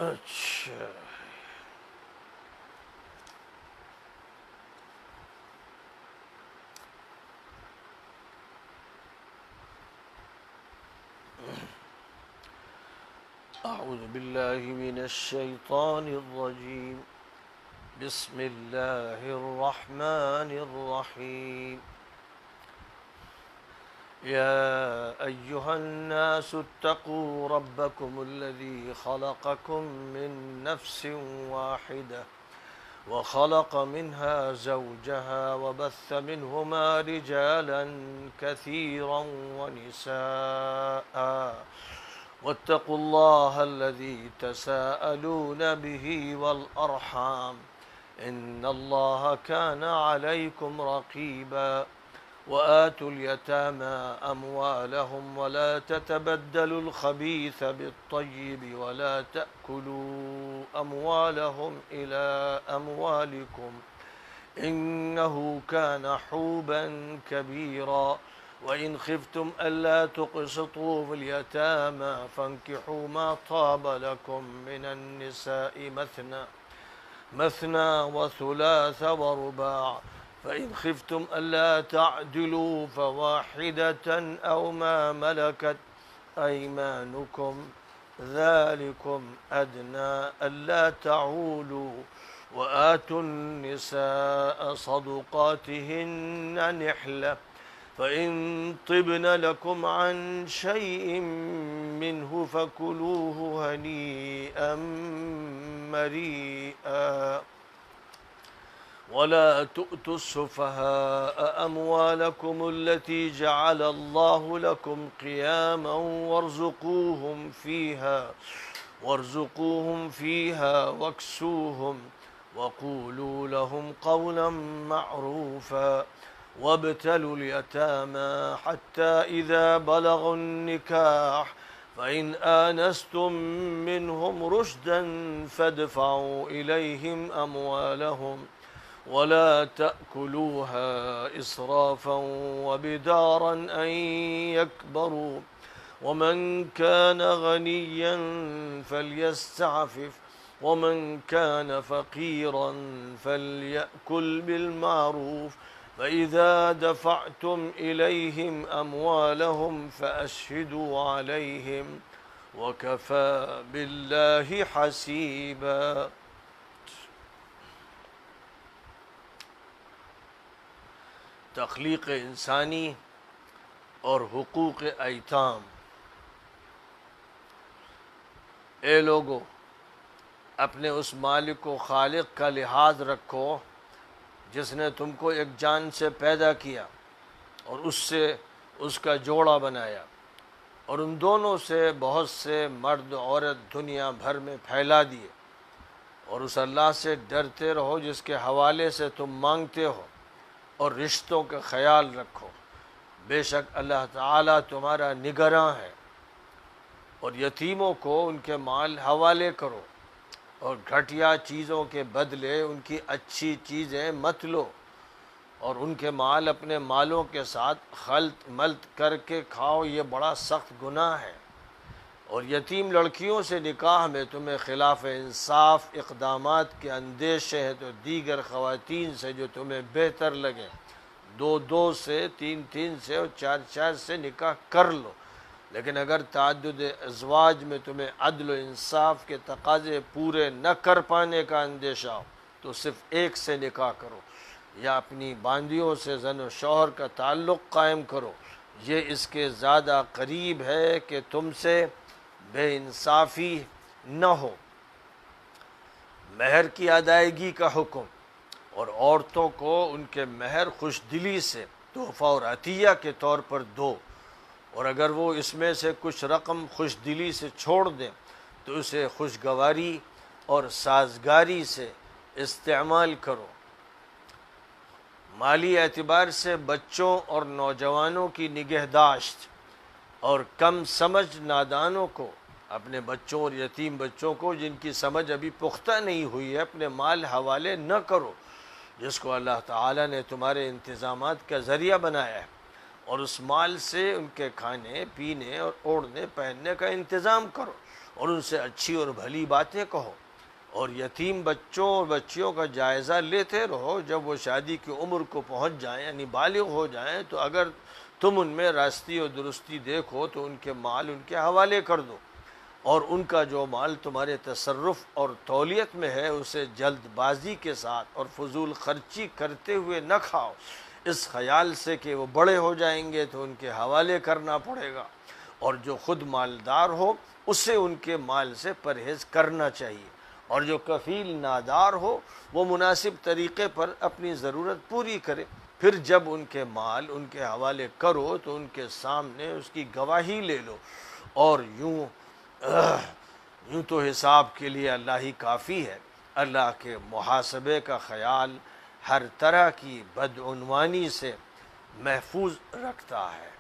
اچھا، اعوذ باللہ من الشیطان الرجیم، بسم اللہ الرحمن الرحیم، یا ایہا الناس اتقوا ربکم الذی خلقکم من نفس واحدہ وخلق منها زوجها وبث منهما رجالا كثيرا ونساء واتقوا الله الذي تساءلون به والأرحام إن الله كان عليكم رقيبا وآتوا اليتامى أموالهم ولا تتبدلوا الخبيث بالطيب ولا تأكلوا أموالهم إلى أموالكم إنه كان حوبا كبيرا وإن خفتم ألا تقسطوا في اليتامى فانكحوا ما طاب لكم من النساء مثنى وثلاث ورباع فإن خفتم ألا تعدلوا فواحدة أو ما ملكت أيمانكم ذلكم أدنى ألا تعولوا وآتوا النساء صدقاتهن نحلة فإن طبن لكم عن شيء منه فكلوه هنيئا مريئا ولا تؤتوا السفهاء أموالكم التي جعل الله لكم قياما وارزقوهم فيها واكسوهم وقولوا لهم قولا معروفا وابتلوا اليتامى حتى إذا بلغوا النكاح فإن آنستم منهم رشدا فادفعوا إليهم أموالهم ولا تأكلوها إسرافا وبدارا أن يكبروا ومن كان غنيا فليستعفف ومن كان فقيرا فليأكل بالمعروف فإذا دفعتم إليهم أموالهم فأشهدوا عليهم وكفى بالله حسيبا۔ تخلیق انسانی اور حقوق ایتام۔ اے لوگو، اپنے اس مالک و خالق کا لحاظ رکھو جس نے تم کو ایک جان سے پیدا کیا اور اس سے اس کا جوڑا بنایا اور ان دونوں سے بہت سے مرد عورت دنیا بھر میں پھیلا دیے، اور اس اللہ سے ڈرتے رہو جس کے حوالے سے تم مانگتے ہو، اور رشتوں کا خیال رکھو، بے شک اللہ تعالیٰ تمہارا نگراں ہے۔ اور یتیموں کو ان کے مال حوالے کرو، اور گھٹیا چیزوں کے بدلے ان کی اچھی چیزیں مت لو، اور ان کے مال اپنے مالوں کے ساتھ خلط ملط کر کے کھاؤ، یہ بڑا سخت گناہ ہے۔ اور یتیم لڑکیوں سے نکاح میں تمہیں خلاف انصاف اقدامات کے اندیشے ہیں تو دیگر خواتین سے جو تمہیں بہتر لگے، 2 سے 3 سے اور 4 سے نکاح کر لو، لیکن اگر تعدد ازواج میں تمہیں عدل و انصاف کے تقاضے پورے نہ کر پانے کا اندیشہ ہو تو صرف 1 سے نکاح کرو، یا اپنی باندیوں سے زن و شوہر کا تعلق قائم کرو، یہ اس کے زیادہ قریب ہے کہ تم سے بے انصافی نہ ہو۔ مہر کی ادائیگی کا حکم، اور عورتوں کو ان کے مہر خوش دلی سے تحفہ اور عطیہ کے طور پر دو، اور اگر وہ اس میں سے کچھ رقم خوش دلی سے چھوڑ دیں تو اسے خوشگواری اور سازگاری سے استعمال کرو۔ مالی اعتبار سے بچوں اور نوجوانوں کی نگہداشت، اور کم سمجھ نادانوں کو، اپنے بچوں اور یتیم بچوں کو جن کی سمجھ ابھی پختہ نہیں ہوئی ہے، اپنے مال حوالے نہ کرو جس کو اللہ تعالیٰ نے تمہارے انتظامات کا ذریعہ بنایا ہے، اور اس مال سے ان کے کھانے پینے اور اوڑھنے پہننے کا انتظام کرو، اور ان سے اچھی اور بھلی باتیں کہو، اور یتیم بچوں اور بچیوں کا جائزہ لیتے رہو جب وہ شادی کی عمر کو پہنچ جائیں یعنی بالغ ہو جائیں، تو اگر تم ان میں راستی اور درستی دیکھو تو ان کے مال ان کے حوالے کر دو، اور ان کا جو مال تمہارے تصرف اور تولیت میں ہے اسے جلد بازی کے ساتھ اور فضول خرچی کرتے ہوئے نہ کھاؤ، اس خیال سے کہ وہ بڑے ہو جائیں گے تو ان کے حوالے کرنا پڑے گا، اور جو خود مالدار ہو اسے ان کے مال سے پرہیز کرنا چاہیے، اور جو کفیل نادار ہو وہ مناسب طریقے پر اپنی ضرورت پوری کرے، پھر جب ان کے مال ان کے حوالے کرو تو ان کے سامنے اس کی گواہی لے لو، اور یوں تو حساب کے لیے اللہ ہی کافی ہے، اللہ کے محاسبے کا خیال ہر طرح کی بدعنوانی سے محفوظ رکھتا ہے۔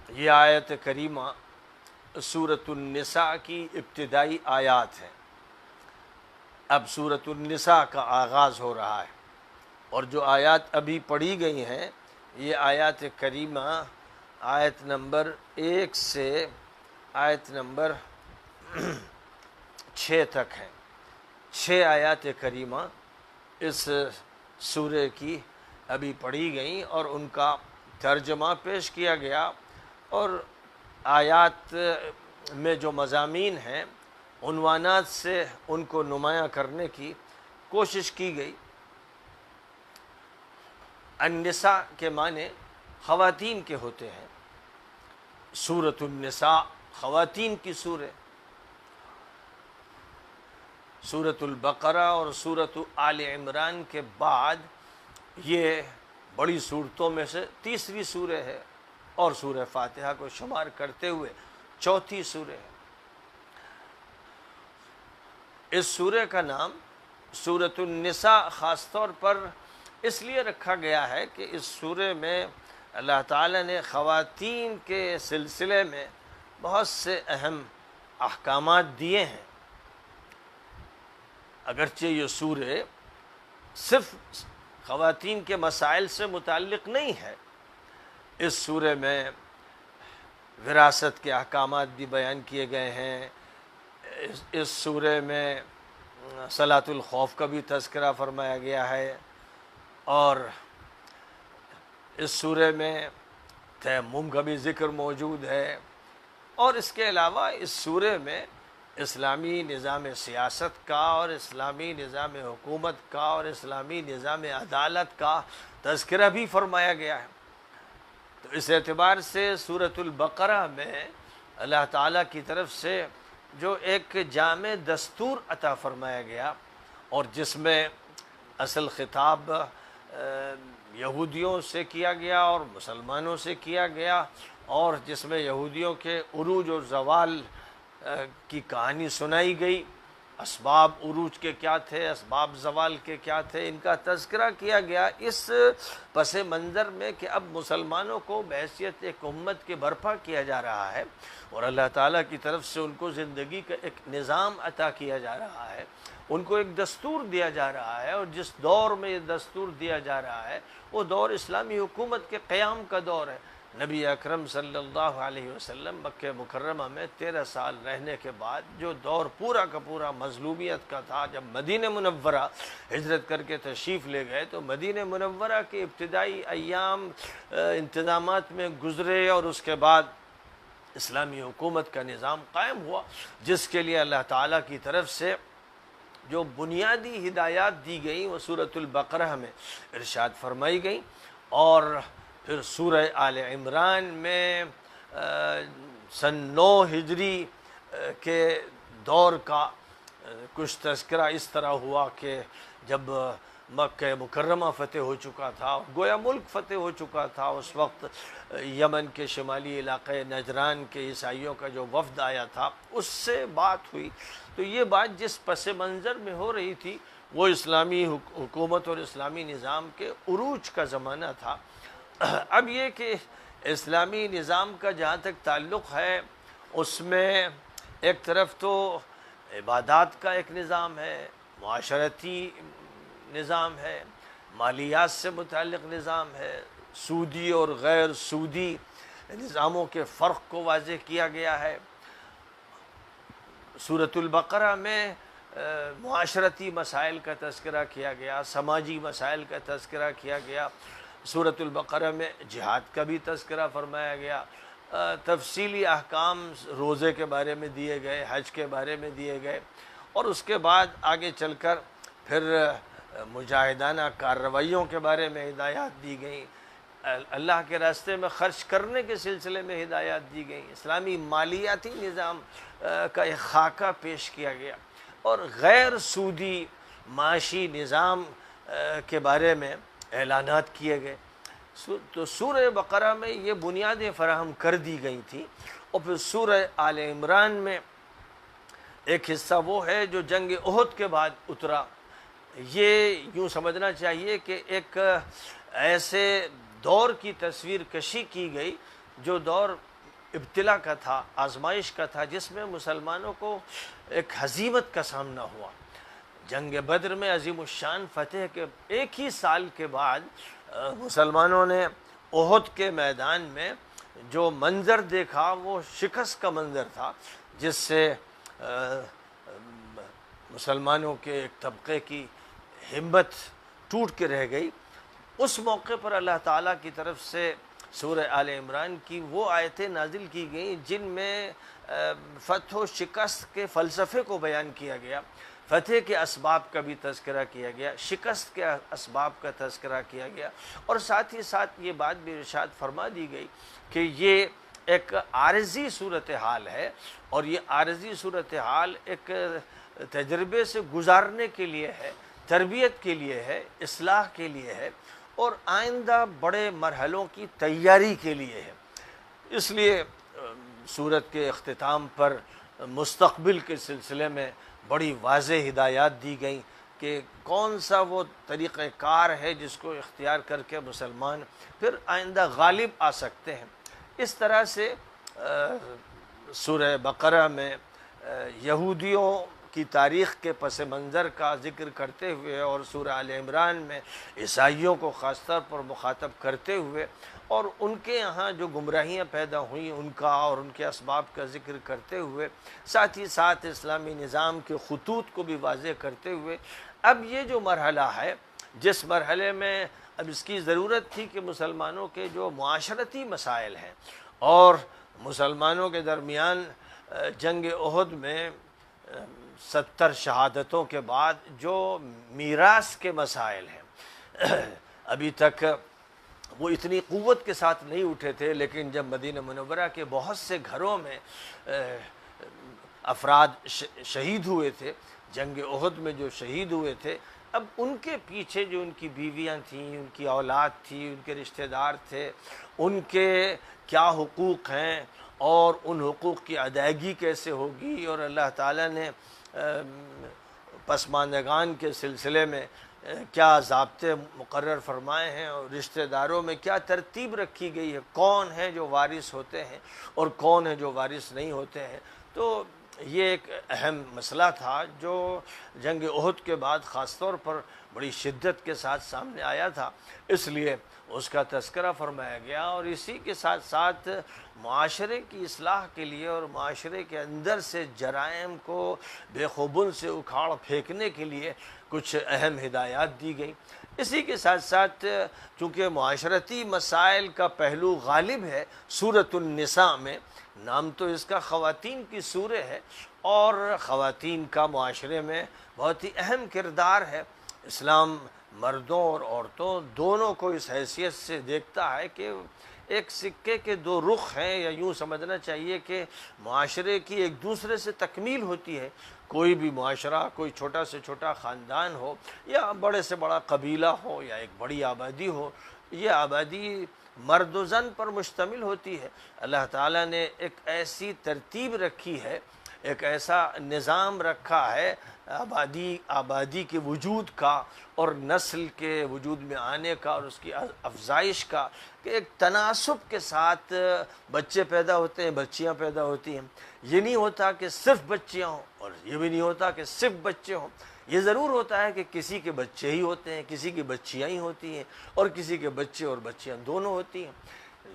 یہ آیت کریمہ سورۃ النساء کی ابتدائی آیات ہیں۔ اب سورۃ النساء کا آغاز ہو رہا ہے، اور جو آیات ابھی پڑھی گئی ہیں یہ آیات کریمہ آیت نمبر 1 سے آیت نمبر 6 تک ہیں۔ 6 آیات کریمہ اس سورہ کی ابھی پڑھی گئیں اور ان کا ترجمہ پیش کیا گیا، اور آیات میں جو مضامین ہیں عنوانات سے ان کو نمایاں کرنے کی کوشش کی گئی۔ النساء کے معنی خواتین کے ہوتے ہیں، سورۃ النساء خواتین کی سورہ، سورۃ البقرہ اور سورۃ آل عمران کے بعد یہ بڑی صورتوں میں سے تیسری سورہ ہے، اور سورہ فاتحہ کو شمار کرتے ہوئے چوتھی سورہ ہے۔ اس سورہ کا نام سورۃ النساء خاص طور پر اس لیے رکھا گیا ہے کہ اس سورہ میں اللہ تعالیٰ نے خواتین کے سلسلے میں بہت سے اہم احکامات دیے ہیں۔ اگرچہ یہ سورہ صرف خواتین کے مسائل سے متعلق نہیں ہے، اس سورہ میں وراثت کے احکامات بھی بیان کیے گئے ہیں، اس سورہ میں صلاۃ الخوف کا بھی تذکرہ فرمایا گیا ہے، اور اس سورہ میں تیمم کا بھی ذکر موجود ہے، اور اس کے علاوہ اس سورہ میں اسلامی نظام سیاست کا اور اسلامی نظام حکومت کا اور اسلامی نظام عدالت کا تذکرہ بھی فرمایا گیا ہے۔ تو اس اعتبار سے سورۃ البقرہ میں اللہ تعالیٰ کی طرف سے جو ایک جامع دستور عطا فرمایا گیا، اور جس میں اصل خطاب یہودیوں سے کیا گیا اور مسلمانوں سے کیا گیا، اور جس میں یہودیوں کے عروج اور زوال کی کہانی سنائی گئی، اسباب عروج کے کیا تھے، اسباب زوال کے کیا تھے، ان کا تذکرہ کیا گیا، اس پس منظر میں کہ اب مسلمانوں کو بحیثیت ایک امت کے برپا کیا جا رہا ہے، اور اللہ تعالیٰ کی طرف سے ان کو زندگی کا ایک نظام عطا کیا جا رہا ہے، ان کو ایک دستور دیا جا رہا ہے، اور جس دور میں یہ دستور دیا جا رہا ہے وہ دور اسلامی حکومت کے قیام کا دور ہے۔ نبی اکرم صلی اللہ علیہ وسلم مکہ مکرمہ میں 13 سال رہنے کے بعد جو دور پورا کا پورا مظلومیت کا تھا، جب مدینہ منورہ ہجرت کر کے تشریف لے گئے تو مدینہ منورہ کے ابتدائی ایام انتظامات میں گزرے، اور اس کے بعد اسلامی حکومت کا نظام قائم ہوا، جس کے لیے اللہ تعالیٰ کی طرف سے جو بنیادی ہدایات دی گئیں وہ سورۃ البقرہ میں ارشاد فرمائی گئیں، اور پھر سورہ آل عمران میں سن 9 ہجری کے دور کا کچھ تذکرہ اس طرح ہوا کہ جب مکہ مکرمہ فتح ہو چکا تھا، گویا ملک فتح ہو چکا تھا، اس وقت یمن کے شمالی علاقے نجران کے عیسائیوں کا جو وفد آیا تھا اس سے بات ہوئی، تو یہ بات جس پس منظر میں ہو رہی تھی وہ اسلامی حکومت اور اسلامی نظام کے عروج کا زمانہ تھا۔ اب یہ کہ اسلامی نظام کا جہاں تک تعلق ہے، اس میں ایک طرف تو عبادات کا ایک نظام ہے، معاشرتی نظام ہے، مالیات سے متعلق نظام ہے، سودی اور غیر سودی نظاموں کے فرق کو واضح کیا گیا ہے۔ سورۃ البقرہ میں معاشرتی مسائل کا تذکرہ کیا گیا، سماجی مسائل کا تذکرہ کیا گیا۔ سورۃ البقرہ میں جہاد کا بھی تذکرہ فرمایا گیا، تفصیلی احکام روزے کے بارے میں دیے گئے، حج کے بارے میں دیے گئے، اور اس کے بعد آگے چل کر پھر مجاہدانہ کارروائیوں کے بارے میں ہدایات دی گئیں، اللہ کے راستے میں خرچ کرنے کے سلسلے میں ہدایات دی گئیں، اسلامی مالیاتی نظام کا ایک خاکہ پیش کیا گیا، اور غیر سودی معاشی نظام کے بارے میں اعلانات کیے گئے۔ تو سورہ بقرہ میں یہ بنیادیں فراہم کر دی گئی تھیں، اور پھر سورہ آل عمران میں ایک حصہ وہ ہے جو جنگ احد کے بعد اترا۔ یہ یوں سمجھنا چاہیے کہ ایک ایسے دور کی تصویر کشی کی گئی جو دور ابتلا کا تھا، آزمائش کا تھا، جس میں مسلمانوں کو ایک ہزیمت کا سامنا ہوا۔ جنگ بدر میں عظیم الشان فتح کے ایک ہی سال کے بعد مسلمانوں نے احد کے میدان میں جو منظر دیکھا وہ شکست کا منظر تھا، جس سے مسلمانوں کے ایک طبقے کی ہمت ٹوٹ کے رہ گئی۔ اس موقع پر اللہ تعالیٰ کی طرف سے سورہ آل عمران کی وہ آیتیں نازل کی گئیں جن میں فتح و شکست کے فلسفے کو بیان کیا گیا، فتح کے اسباب کا بھی تذکرہ کیا گیا، شکست کے اسباب کا تذکرہ کیا گیا، اور ساتھ ہی ساتھ یہ بات بھی ارشاد فرما دی گئی کہ یہ ایک عارضی صورتحال ہے، اور یہ عارضی صورتحال ایک تجربے سے گزارنے کے لیے ہے، تربیت کے لیے ہے، اصلاح کے لیے ہے، اور آئندہ بڑے مرحلوں کی تیاری کے لیے ہے۔ اس لیے سورت کے اختتام پر مستقبل کے سلسلے میں بڑی واضح ہدایات دی گئیں کہ کون سا وہ طریقہ کار ہے جس کو اختیار کر کے مسلمان پھر آئندہ غالب آ سکتے ہیں۔ اس طرح سے سورہ بقرہ میں یہودیوں کی تاریخ کے پس منظر کا ذکر کرتے ہوئے، اور سورہ آل عمران میں عیسائیوں کو خاص طور پر مخاطب کرتے ہوئے، اور ان کے یہاں جو گمراہیاں پیدا ہوئیں ان کا اور ان کے اسباب کا ذکر کرتے ہوئے، ساتھ ہی ساتھ اسلامی نظام کے خطوط کو بھی واضح کرتے ہوئے، اب یہ جو مرحلہ ہے جس مرحلے میں اب اس کی ضرورت تھی کہ مسلمانوں کے جو معاشرتی مسائل ہیں اور مسلمانوں کے درمیان جنگ احد میں 70 شہادتوں کے بعد جو میراث کے مسائل ہیں، ابھی تک وہ اتنی قوت کے ساتھ نہیں اٹھے تھے، لیکن جب مدینہ منورہ کے بہت سے گھروں میں افراد شہید ہوئے تھے، جنگ احد میں جو شہید ہوئے تھے، اب ان کے پیچھے جو ان کی بیویاں تھیں، ان کی اولاد تھی، ان کے رشتہ دار تھے، ان کے کیا حقوق ہیں اور ان حقوق کی ادائیگی کیسے ہوگی، اور اللہ تعالیٰ نے پسماندگان کے سلسلے میں کیا ضابطے مقرر فرمائے ہیں، اور رشتہ داروں میں کیا ترتیب رکھی گئی ہے، کون ہیں جو وارث ہوتے ہیں اور کون ہیں جو وارث نہیں ہوتے ہیں۔ تو یہ ایک اہم مسئلہ تھا جو جنگ احد کے بعد خاص طور پر بڑی شدت کے ساتھ سامنے آیا تھا، اس لیے اس کا تذکرہ فرمایا گیا، اور اسی کے ساتھ ساتھ معاشرے کی اصلاح کے لیے اور معاشرے کے اندر سے جرائم کو بے خوبن سے اکھاڑ پھینکنے کے لیے کچھ اہم ہدایات دی گئیں۔ اسی کے ساتھ ساتھ چونکہ معاشرتی مسائل کا پہلو غالب ہے سورۃ النساء میں، نام تو اس کا خواتین کی سورہ ہے، اور خواتین کا معاشرے میں بہت ہی اہم کردار ہے۔ اسلام مردوں اور عورتوں دونوں کو اس حیثیت سے دیکھتا ہے کہ ایک سکے کے دو رخ ہیں، یا یوں سمجھنا چاہیے کہ معاشرے کی ایک دوسرے سے تکمیل ہوتی ہے۔ کوئی بھی معاشرہ، کوئی چھوٹا سے چھوٹا خاندان ہو یا بڑے سے بڑا قبیلہ ہو یا ایک بڑی آبادی ہو، یہ آبادی مرد و زن پر مشتمل ہوتی ہے۔ اللہ تعالیٰ نے ایک ایسی ترتیب رکھی ہے، ایک ایسا نظام رکھا ہے آبادی کے وجود کا اور نسل کے وجود میں آنے کا اور اس کی افزائش کا، کہ ایک تناسب کے ساتھ بچے پیدا ہوتے ہیں، بچیاں پیدا ہوتی ہیں۔ یہ نہیں ہوتا کہ صرف بچیاں ہوں، اور یہ بھی نہیں ہوتا کہ صرف بچے ہوں۔ یہ ضرور ہوتا ہے کہ کسی کے بچے ہی ہوتے ہیں، کسی کی بچیاں ہی ہوتی ہیں، اور کسی کے بچے اور بچیاں دونوں ہوتی ہیں،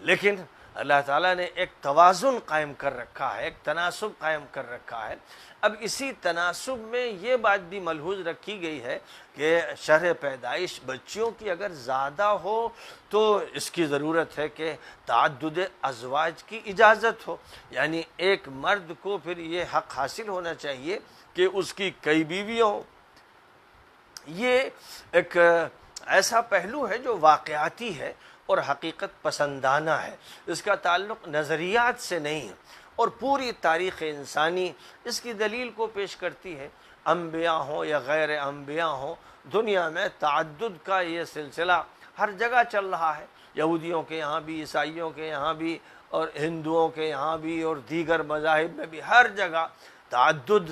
لیکن اللہ تعالیٰ نے ایک توازن قائم کر رکھا ہے، ایک تناسب قائم کر رکھا ہے۔ اب اسی تناسب میں یہ بات بھی ملحوظ رکھی گئی ہے کہ شرح پیدائش بچیوں کی اگر زیادہ ہو تو اس کی ضرورت ہے کہ تعدد ازواج کی اجازت ہو، یعنی ایک مرد کو پھر یہ حق حاصل ہونا چاہیے کہ اس کی کئی بیویاں ہوں۔ یہ ایک ایسا پہلو ہے جو واقعاتی ہے اور حقیقت پسندانہ ہے، اس کا تعلق نظریات سے نہیں ہے، اور پوری تاریخ انسانی اس کی دلیل کو پیش کرتی ہے۔ انبیاء ہوں یا غیر انبیاء ہوں، دنیا میں تعدد کا یہ سلسلہ ہر جگہ چل رہا ہے، یہودیوں کے یہاں بھی، عیسائیوں کے یہاں بھی، اور ہندوؤں کے یہاں بھی، اور دیگر مذاہب میں بھی ہر جگہ تعدد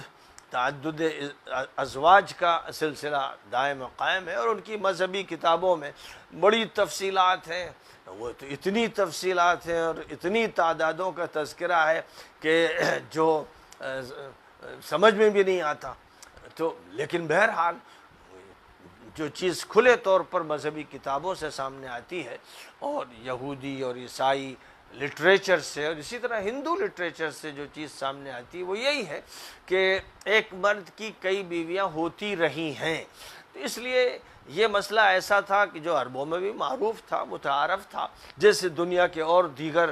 ازواج کا سلسلہ دائم و قائم ہے، اور ان کی مذہبی کتابوں میں بڑی تفصیلات ہیں، وہ تو اتنی تفصیلات ہیں اور اتنی تعدادوں کا تذکرہ ہے کہ جو سمجھ میں بھی نہیں آتا۔ تو لیکن بہرحال جو چیز کھلے طور پر مذہبی کتابوں سے سامنے آتی ہے، اور یہودی اور عیسائی لٹریچر سے، اور اسی طرح ہندو لٹریچر سے جو چیز سامنے آتی ہے وہ یہی ہے کہ ایک مرد کی کئی بیویاں ہوتی رہی ہیں۔ تو اس لیے یہ مسئلہ ایسا تھا کہ جو عربوں میں بھی معروف تھا، متعارف تھا، جیسے دنیا کے اور دیگر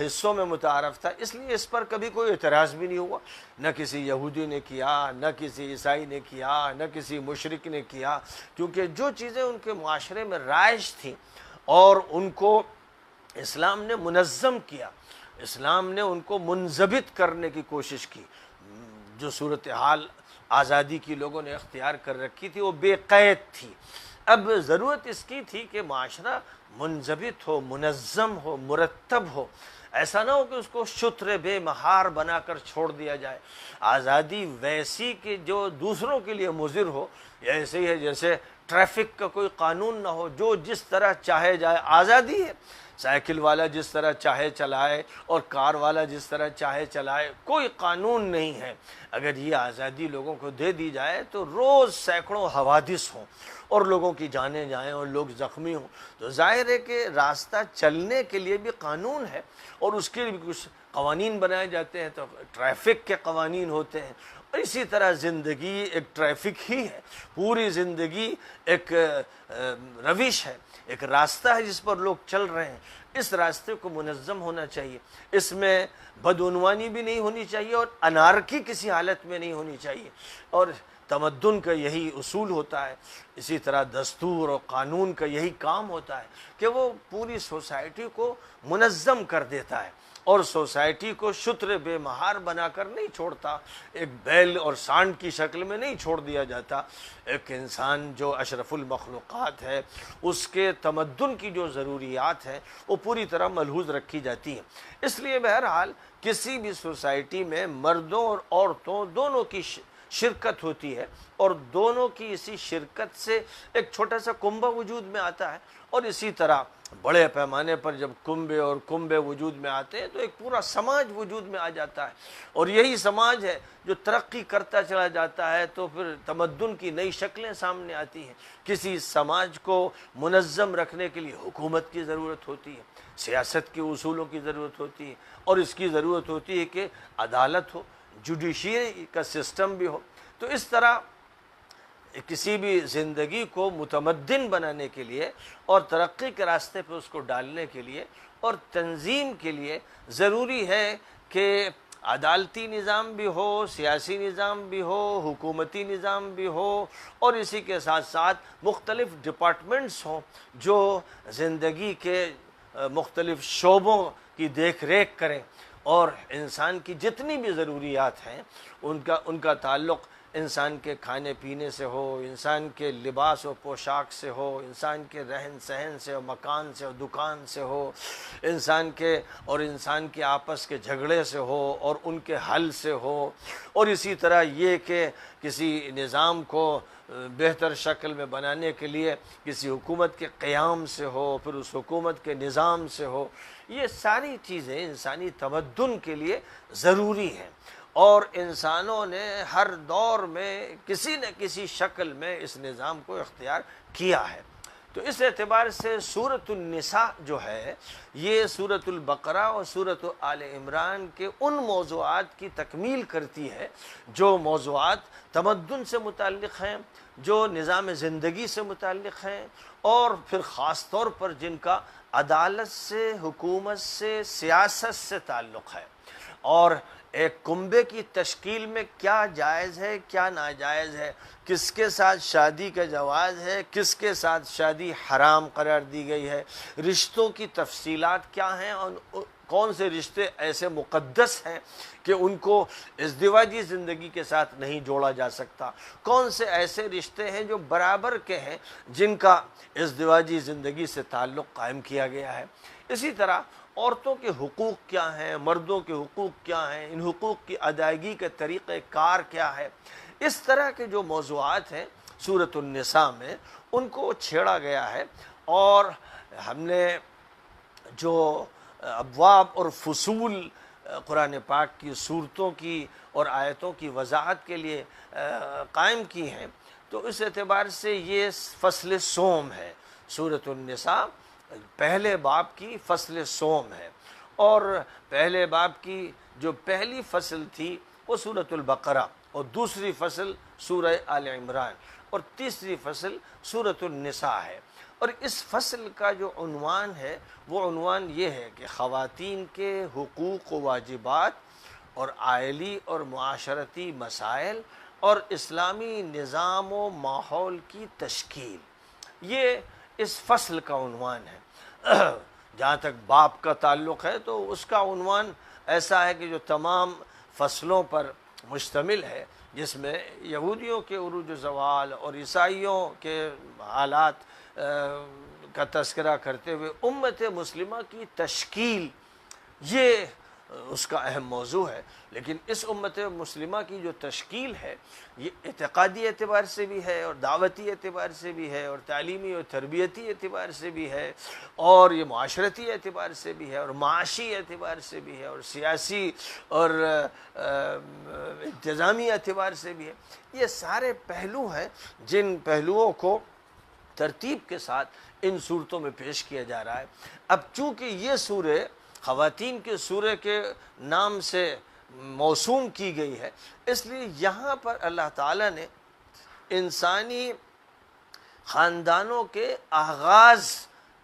حصوں میں متعارف تھا، اس لیے اس پر کبھی کوئی اعتراض بھی نہیں ہوا، نہ کسی یہودی نے کیا، نہ کسی عیسائی نے کیا، نہ کسی مشرک نے کیا، کیونکہ جو چیزیں ان کے معاشرے میں رائج تھیں اور ان کو اسلام نے منظم کیا، اسلام نے ان کو منضبط کرنے کی کوشش کی۔ جو صورتحال آزادی کی لوگوں نے اختیار کر رکھی تھی وہ بے قید تھی، اب ضرورت اس کی تھی کہ معاشرہ منضبط ہو، منظم ہو، مرتب ہو، ایسا نہ ہو کہ اس کو شتر بے مہار بنا کر چھوڑ دیا جائے۔ آزادی ویسی کہ جو دوسروں کے لیے مضر ہو، ایسے ہی ہے جیسے ٹریفک کا کوئی قانون نہ ہو، جو جس طرح چاہے جائے، آزادی ہے، سائیکل والا جس طرح چاہے چلائے اور کار والا جس طرح چاہے چلائے، کوئی قانون نہیں ہے۔ اگر یہ آزادی لوگوں کو دے دی جائے تو روز سینکڑوں حوادث ہوں اور لوگوں کی جانیں جائیں اور لوگ زخمی ہوں، تو ظاہر ہے کہ راستہ چلنے کے لیے بھی قانون ہے، اور اس کے لیے بھی کچھ قوانین بنائے جاتے ہیں، تو ٹریفک کے قوانین ہوتے ہیں، اور اسی طرح زندگی ایک ٹریفک ہی ہے، پوری زندگی ایک روش ہے، ایک راستہ ہے جس پر لوگ چل رہے ہیں۔ اس راستے کو منظم ہونا چاہیے، اس میں بدعنوانی بھی نہیں ہونی چاہیے اور انارکی کسی حالت میں نہیں ہونی چاہیے، اور تمدن کا یہی اصول ہوتا ہے۔ اسی طرح دستور اور قانون کا یہی کام ہوتا ہے کہ وہ پوری سوسائٹی کو منظم کر دیتا ہے، اور سوسائٹی کو شتر بے مہار بنا کر نہیں چھوڑتا، ایک بیل اور سانڈ کی شکل میں نہیں چھوڑ دیا جاتا۔ ایک انسان جو اشرف المخلوقات ہے، اس کے تمدن کی جو ضروریات ہیں وہ پوری طرح ملحوظ رکھی جاتی ہیں۔ اس لیے بہرحال کسی بھی سوسائٹی میں مردوں اور عورتوں دونوں کی شرکت ہوتی ہے، اور دونوں کی اسی شرکت سے ایک چھوٹا سا کنبہ وجود میں آتا ہے، اور اسی طرح بڑے پیمانے پر جب کنبے وجود میں آتے ہیں تو ایک پورا سماج وجود میں آ جاتا ہے، اور یہی سماج ہے جو ترقی کرتا چلا جاتا ہے، تو پھر تمدن کی نئی شکلیں سامنے آتی ہیں۔ کسی سماج کو منظم رکھنے کے لیے حکومت کی ضرورت ہوتی ہے، سیاست کے اصولوں کی ضرورت ہوتی ہے، اور اس کی ضرورت ہوتی ہے کہ عدالت ہو، جوڈیشری کا سسٹم بھی ہو۔ تو اس طرح کسی بھی زندگی کو متمدن بنانے کے لیے اور ترقی کے راستے پہ اس کو ڈالنے کے لیے اور تنظیم کے لیے ضروری ہے کہ عدالتی نظام بھی ہو، سیاسی نظام بھی ہو، حکومتی نظام بھی ہو، اور اسی کے ساتھ ساتھ مختلف ڈپارٹمنٹس ہوں جو زندگی کے مختلف شعبوں کی دیکھ ریکھ کریں، اور انسان کی جتنی بھی ضروریات ہیں ان کا تعلق انسان کے کھانے پینے سے ہو، انسان کے لباس و پوشاک سے ہو، انسان کے رہن سہن سے ہو، مکان سے ہو، دکان سے ہو، انسان کے آپس کے جھگڑے سے ہو اور ان کے حل سے ہو، اور اسی طرح یہ کہ کسی نظام کو بہتر شکل میں بنانے کے لیے کسی حکومت کے قیام سے ہو، پھر اس حکومت کے نظام سے ہو۔ یہ ساری چیزیں انسانی تمدن کے لیے ضروری ہیں، اور انسانوں نے ہر دور میں کسی نہ کسی شکل میں اس نظام کو اختیار کیا ہے۔ تو اس اعتبار سے سورۃ النساء جو ہے یہ سورۃ البقرہ اور سورۃ آل عمران کے ان موضوعات کی تکمیل کرتی ہے جو موضوعات تمدن سے متعلق ہیں، جو نظام زندگی سے متعلق ہیں، اور پھر خاص طور پر جن کا عدالت سے، حکومت سے، سیاست سے تعلق ہے، اور ایک کنبے کی تشکیل میں کیا جائز ہے، کیا ناجائز ہے، کس کے ساتھ شادی کا جواز ہے، کس کے ساتھ شادی حرام قرار دی گئی ہے، رشتوں کی تفصیلات کیا ہیں، اور کون سے رشتے ایسے مقدس ہیں کہ ان کو ازدواجی زندگی کے ساتھ نہیں جوڑا جا سکتا، کون سے ایسے رشتے ہیں جو برابر کے ہیں جن کا ازدواجی زندگی سے تعلق قائم کیا گیا ہے۔ اسی طرح عورتوں کے حقوق کیا ہیں، مردوں کے حقوق کیا ہیں، ان حقوق کی ادائیگی کے طریقہ کار کیا ہے، اس طرح کے جو موضوعات ہیں سورۃ النساء میں ان کو چھیڑا گیا ہے۔ اور ہم نے جو ابواب اور فصول قرآن پاک کی صورتوں کی اور آیتوں کی وضاحت کے لیے قائم کی ہیں، تو اس اعتبار سے یہ فصل صوم ہے۔ سورۃ النساء پہلے باب کی فصل صوم ہے، اور پہلے باب کی جو پہلی فصل تھی وہ سورۃ البقرہ، اور دوسری فصل سورہ آل عمران، اور تیسری فصل سورۃ النساء ہے۔ اور اس فصل کا جو عنوان ہے وہ عنوان یہ ہے کہ خواتین کے حقوق و واجبات اور عائلی اور معاشرتی مسائل اور اسلامی نظام و ماحول کی تشکیل، یہ اس فصل کا عنوان ہے۔ جہاں تک باب کا تعلق ہے تو اس کا عنوان ایسا ہے کہ جو تمام فصلوں پر مشتمل ہے، جس میں یہودیوں کے عروج و زوال اور عیسائیوں کے حالات کا تذکرہ کرتے ہوئے امت مسلمہ کی تشکیل، یہ اس کا اہم موضوع ہے۔ لیکن اس امت مسلمہ کی جو تشکیل ہے یہ اعتقادی اعتبار سے بھی ہے، اور دعوتی اعتبار سے بھی ہے، اور تعلیمی اور تربیتی اعتبار سے بھی ہے، اور یہ معاشرتی اعتبار سے بھی ہے، اور معاشی اعتبار سے بھی ہے، اور سیاسی اور انتظامی اعتبار سے بھی ہے۔ یہ سارے پہلو ہیں جن پہلوؤں کو ترتیب کے ساتھ ان صورتوں میں پیش کیا جا رہا ہے۔ اب چونکہ یہ سورہ خواتین کے سورہ کے نام سے موسوم کی گئی ہے، اس لیے یہاں پر اللہ تعالیٰ نے انسانی خاندانوں کے آغاز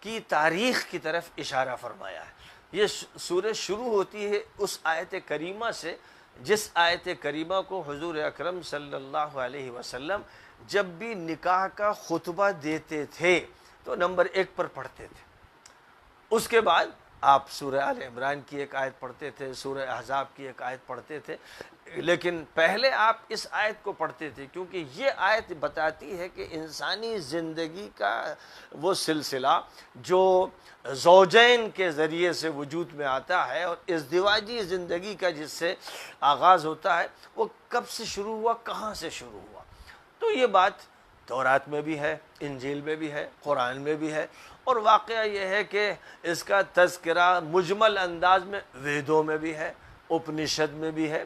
کی تاریخ کی طرف اشارہ فرمایا ہے۔ یہ سورہ شروع ہوتی ہے اس آیت کریمہ سے جس آیت کریمہ کو حضور اکرم صلی اللہ علیہ وسلم جب بھی نکاح کا خطبہ دیتے تھے تو نمبر 1 پر پڑھتے تھے۔ اس کے بعد آپ سورہ آل عمران کی ایک آیت پڑھتے تھے، سورہ احزاب کی ایک آیت پڑھتے تھے، لیکن پہلے آپ اس آیت کو پڑھتے تھے کیونکہ یہ آیت بتاتی ہے کہ انسانی زندگی کا وہ سلسلہ جو زوجین کے ذریعے سے وجود میں آتا ہے اور ازدواجی زندگی کا جس سے آغاز ہوتا ہے وہ کب سے شروع ہوا، کہاں سے شروع ہوا۔ تو یہ بات تورات میں بھی ہے، انجیل میں بھی ہے، قرآن میں بھی ہے، اور واقعہ یہ ہے کہ اس کا تذکرہ مجمل انداز میں ویدوں میں بھی ہے، اپنشد میں بھی ہے۔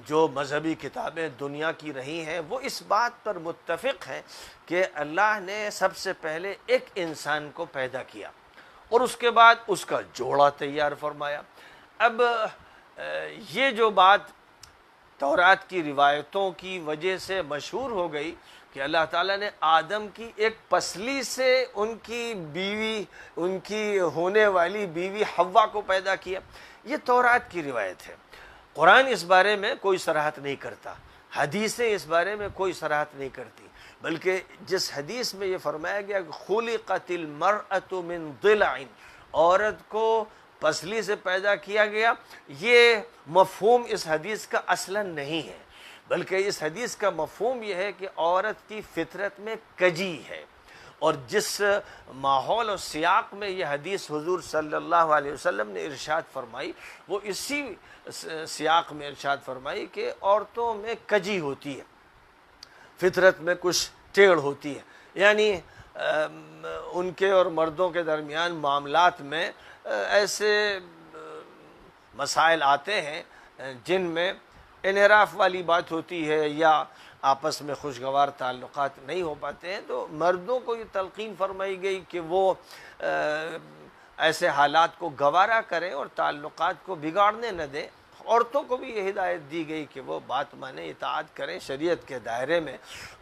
جو مذہبی کتابیں دنیا کی رہی ہیں وہ اس بات پر متفق ہیں کہ اللہ نے سب سے پہلے ایک انسان کو پیدا کیا اور اس کے بعد اس کا جوڑا تیار فرمایا۔ اب یہ جو بات تورات کی روایتوں کی وجہ سے مشہور ہو گئی کہ اللہ تعالیٰ نے آدم کی ایک پسلی سے ان کی بیوی، ان کی ہونے والی بیوی حوا کو پیدا کیا، یہ تورات کی روایت ہے۔ قرآن اس بارے میں کوئی صراحت نہیں کرتا، حدیثیں اس بارے میں کوئی صراحت نہیں کرتی، بلکہ جس حدیث میں یہ فرمایا گیا کہ خلقت المرأة من ضلع، عورت کو پسلی سے پیدا کیا گیا، یہ مفہوم اس حدیث کا اصلاً نہیں ہے، بلکہ اس حدیث کا مفہوم یہ ہے کہ عورت کی فطرت میں کجی ہے، اور جس ماحول اور سیاق میں یہ حدیث حضور صلی اللہ علیہ وسلم نے ارشاد فرمائی وہ اسی سیاق میں ارشاد فرمائی کہ عورتوں میں کجی ہوتی ہے، فطرت میں کچھ ٹیڑھ ہوتی ہے، یعنی ان کے اور مردوں کے درمیان معاملات میں ایسے مسائل آتے ہیں جن میں انحراف والی بات ہوتی ہے یا آپس میں خوشگوار تعلقات نہیں ہو پاتے ہیں، تو مردوں کو یہ تلقین فرمائی گئی کہ وہ ایسے حالات کو گوارا کریں اور تعلقات کو بگاڑنے نہ دیں۔ عورتوں کو بھی یہ ہدایت دی گئی کہ وہ بات مانیں، اطاعت کریں، شریعت کے دائرے میں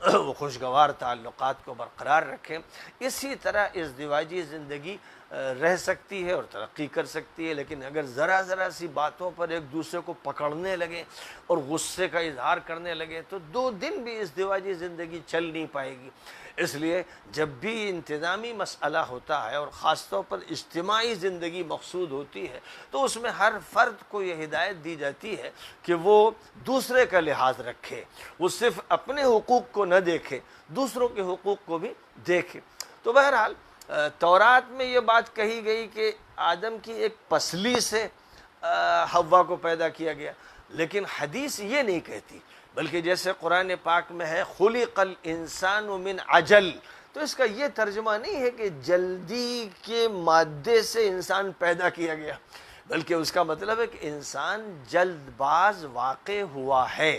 وہ خوشگوار تعلقات کو برقرار رکھیں۔ اسی طرح ازدواجی زندگی رہ سکتی ہے اور ترقی کر سکتی ہے، لیکن اگر ذرا سی باتوں پر ایک دوسرے کو پکڑنے لگے اور غصے کا اظہار کرنے لگے تو 2 دن بھی ازدواجی زندگی چل نہیں پائے گی۔ اس لیے جب بھی انتظامی مسئلہ ہوتا ہے اور خاص طور پر اجتماعی زندگی مقصود ہوتی ہے تو اس میں ہر فرد کو یہ ہدایت دی جاتی ہے کہ وہ دوسرے کا لحاظ رکھے، وہ صرف اپنے حقوق کو نہ دیکھے، دوسروں کے حقوق کو بھی دیکھے۔ تو بہرحال تورات میں یہ بات کہی گئی کہ آدم کی ایک پسلی سے حوا کو پیدا کیا گیا، لیکن حدیث یہ نہیں کہتی، بلکہ جیسے قرآن پاک میں ہے خلق الانسان من عجل، تو اس کا یہ ترجمہ نہیں ہے کہ جلدی کے مادے سے انسان پیدا کیا گیا، بلکہ اس کا مطلب ہے کہ انسان جلد باز واقع ہوا ہے۔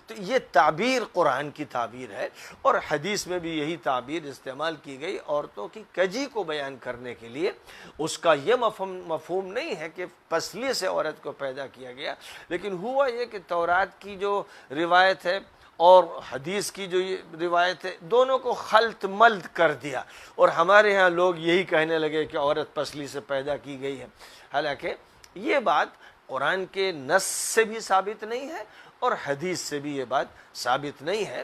تو یہ تعبیر قرآن کی تعبیر ہے، اور حدیث میں بھی یہی تعبیر استعمال کی گئی عورتوں کی کجی کو بیان کرنے کے لیے۔ اس کا یہ مفہوم نہیں ہے کہ پسلی سے عورت کو پیدا کیا گیا، لیکن ہوا یہ کہ تورات کی جو روایت ہے اور حدیث کی جو یہ روایت ہے دونوں کو خلط ملط کر دیا، اور ہمارے ہاں لوگ یہی کہنے لگے کہ عورت پسلی سے پیدا کی گئی ہے، حالانکہ یہ بات قرآن کے نص سے بھی ثابت نہیں ہے اور حدیث سے بھی یہ بات ثابت نہیں ہے۔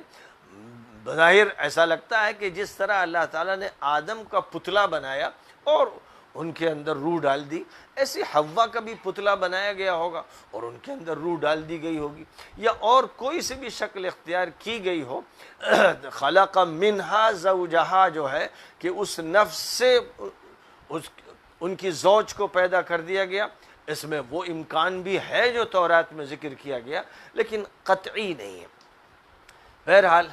بظاہر ایسا لگتا ہے کہ جس طرح اللہ تعالیٰ نے آدم کا پتلا بنایا اور ان کے اندر روح ڈال دی، ایسی حوا کا بھی پتلا بنایا گیا ہوگا اور ان کے اندر روح ڈال دی گئی ہوگی، یا اور کوئی سی بھی شکل اختیار کی گئی ہو۔ خلق منہا زوجہا جو ہے کہ اس نفس سے ان کی زوج کو پیدا کر دیا گیا، اس میں وہ امکان بھی ہے جو تورات میں ذکر کیا گیا، لیکن قطعی نہیں ہے۔ بہرحال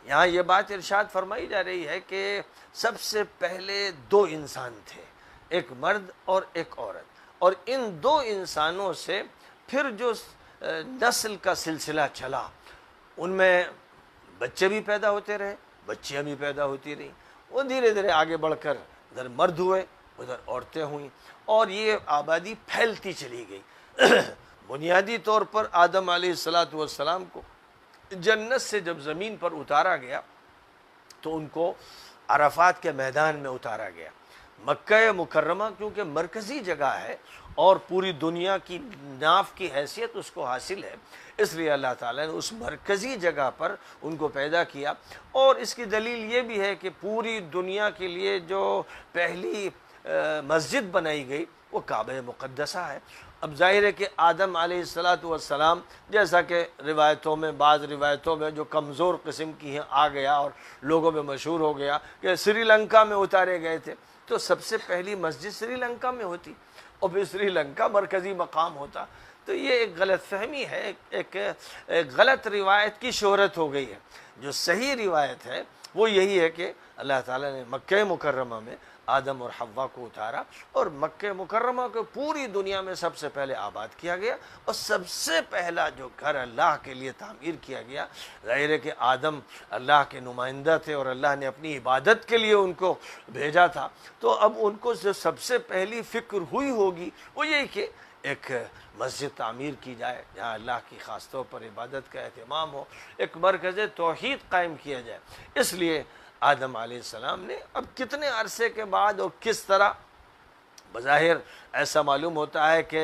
یہاں یہ بات ارشاد فرمائی جا رہی ہے کہ سب سے پہلے 2 انسان تھے، ایک مرد اور ایک عورت، اور ان 2 انسانوں سے پھر جو نسل کا سلسلہ چلا ان میں بچے بھی پیدا ہوتے رہے، بچیاں بھی پیدا ہوتی رہیں، وہ دھیرے دھیرے آگے بڑھ کر ادھر مرد ہوئے ادھر عورتیں ہوئیں، اور یہ آبادی پھیلتی چلی گئی۔ بنیادی طور پر آدم علیہ السلام کو جنت سے جب زمین پر اتارا گیا تو ان کو عرفات کے میدان میں اتارا گیا۔ مکہ مکرمہ کیونکہ مرکزی جگہ ہے اور پوری دنیا کی ناف کی حیثیت اس کو حاصل ہے، اس لیے اللہ تعالیٰ نے اس مرکزی جگہ پر ان کو پیدا کیا۔ اور اس کی دلیل یہ بھی ہے کہ پوری دنیا کے لیے جو پہلی مسجد بنائی گئی وہ کعبہ مقدسہ ہے۔ اب ظاہر ہے کہ آدم علیہ السلام جیسا کہ روایتوں میں، بعض روایتوں میں جو کمزور قسم کی ہیں آ گیا اور لوگوں میں مشہور ہو گیا کہ سری لنکا میں اتارے گئے تھے، تو سب سے پہلی مسجد سری لنکا میں ہوتی اور پھر سری لنکا مرکزی مقام ہوتا، تو یہ ایک غلط فہمی ہے، ایک غلط روایت کی شہرت ہو گئی ہے۔ جو صحیح روایت ہے وہ یہی ہے کہ اللہ تعالیٰ نے مکہ مکرمہ میں آدم اور حوا کو اتارا، اور مکہ مکرمہ کو پوری دنیا میں سب سے پہلے آباد کیا گیا، اور سب سے پہلا جو گھر اللہ کے لیے تعمیر کیا گیا، ظاہر ہے کہ آدم اللہ کے نمائندہ تھے اور اللہ نے اپنی عبادت کے لیے ان کو بھیجا تھا، تو اب ان کو جو سب سے پہلی فکر ہوئی ہوگی وہ یہی کہ ایک مسجد تعمیر کی جائے جہاں اللہ کی خاص طور پر عبادت کا اہتمام ہو، ایک مرکز توحید قائم کیا جائے۔ اس لیے آدم علیہ السلام نے اب کتنے عرصے کے بعد اور کس طرح، بظاہر ایسا معلوم ہوتا ہے کہ